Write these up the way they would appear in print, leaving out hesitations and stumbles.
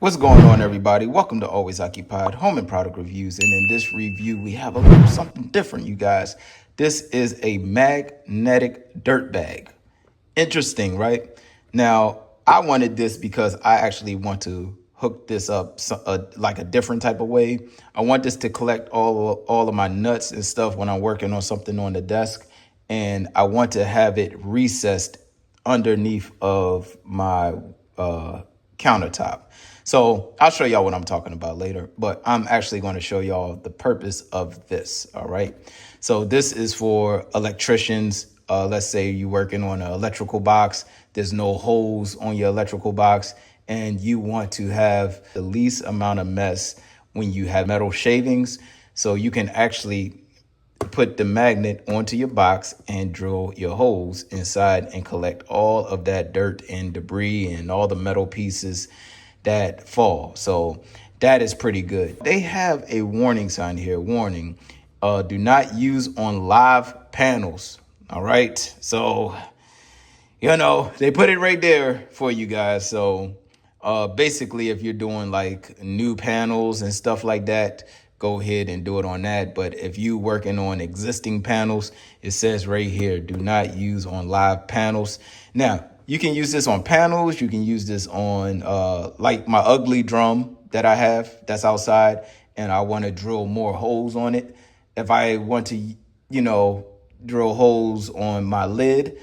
What's going on, everybody? Welcome to Always Occupied Home and Product Reviews. And in this review, we have a little something different, you guys. This is a magnetic dirt bag. Interesting, right? Now, I wanted this because I actually want to hook this up like a different type of way. I want this to collect all of my nuts and stuff when I'm working on something on the desk. And I want to have it recessed underneath of my countertop. So I'll show y'all what I'm talking about later, but I'm actually going to show y'all the purpose of this. All right. So this is for electricians. Let's say you're working on an electrical box. There's no holes on your electrical box and you want to have the least amount of mess when you have metal shavings. So you can actually put the magnet onto your box and drill your holes inside and collect all of that dirt and debris and all the metal pieces that fall. So that is pretty good. They have a warning sign here. Warning, do not use on live panels. All right. So, they put it right there for you guys. So basically, if you're doing like new panels and stuff like that, go ahead and do it on that. But if you working on existing panels, it says right here, do not use on live panels. Now, you can use this on panels. You can use this on like my ugly drum that I have that's outside, and I want to drill more holes on it. If I want to, drill holes on my lid,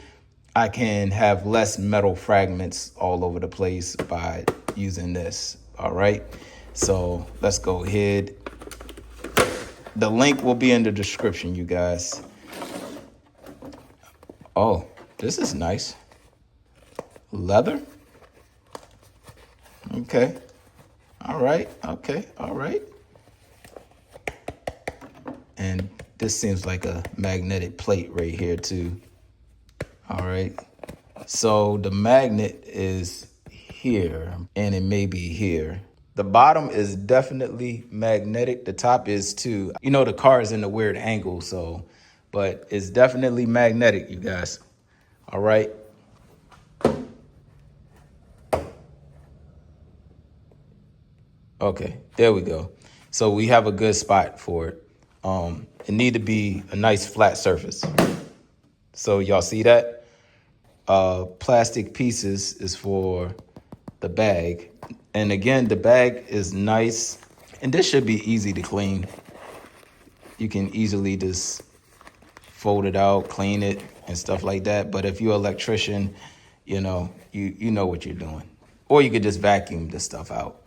I can have less metal fragments all over the place by using this. All right. So let's go ahead. The link will be in the description, you guys. Oh, this is nice. Leather. Okay. All right. Okay. All right. And this seems like a magnetic plate right here too. All right. So the magnet is here and it may be here. The bottom is definitely magnetic. The top is too. The car is in a weird angle, but it's definitely magnetic, you guys. All right. Okay, there we go. So we have a good spot for it. It need to be a nice flat surface. So y'all see that? Plastic pieces is for the bag. And again, the bag is nice. And this should be easy to clean. You can easily just fold it out, clean it, and stuff like that. But if you're an electrician, you know what you're doing. Or you could just vacuum the stuff out.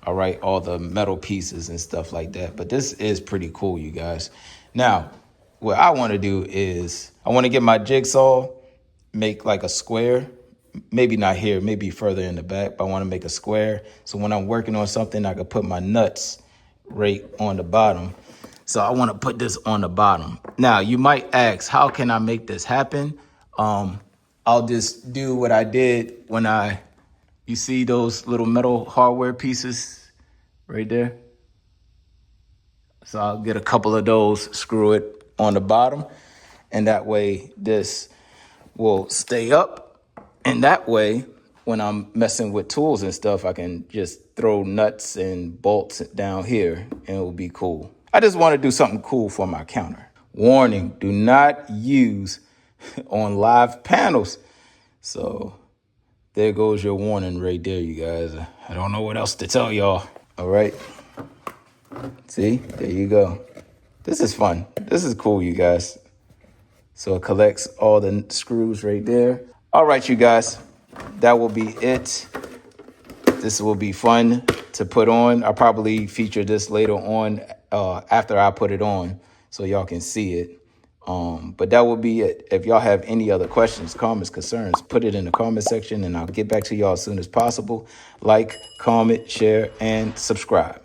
All right, all the metal pieces and stuff like that. But this is pretty cool, you guys. Now, what I want to do is I want to get my jigsaw, make like a square. Maybe not here, maybe further in the back, but I want to make a square. So when I'm working on something, I could put my nuts right on the bottom. So I want to put this on the bottom. Now, you might ask, how can I make this happen? I'll just do what I did when you see those little metal hardware pieces right there? So I'll get a couple of those, screw it on the bottom, and that way this will stay up. And that way, when I'm messing with tools and stuff, I can just throw nuts and bolts down here and it will be cool. I just want to do something cool for my counter. Warning, do not use on live panels. So there goes your warning right there, you guys. I don't know what else to tell y'all. All right. See, there you go. This is fun. This is cool, you guys. So it collects all the screws right there. All right, you guys, that will be it. This will be fun to put on. I'll probably feature this later on after I put it on so y'all can see it. But that will be it. If y'all have any other questions, comments, concerns, put it in the comment section and I'll get back to y'all as soon as possible. Like, comment, share, and subscribe.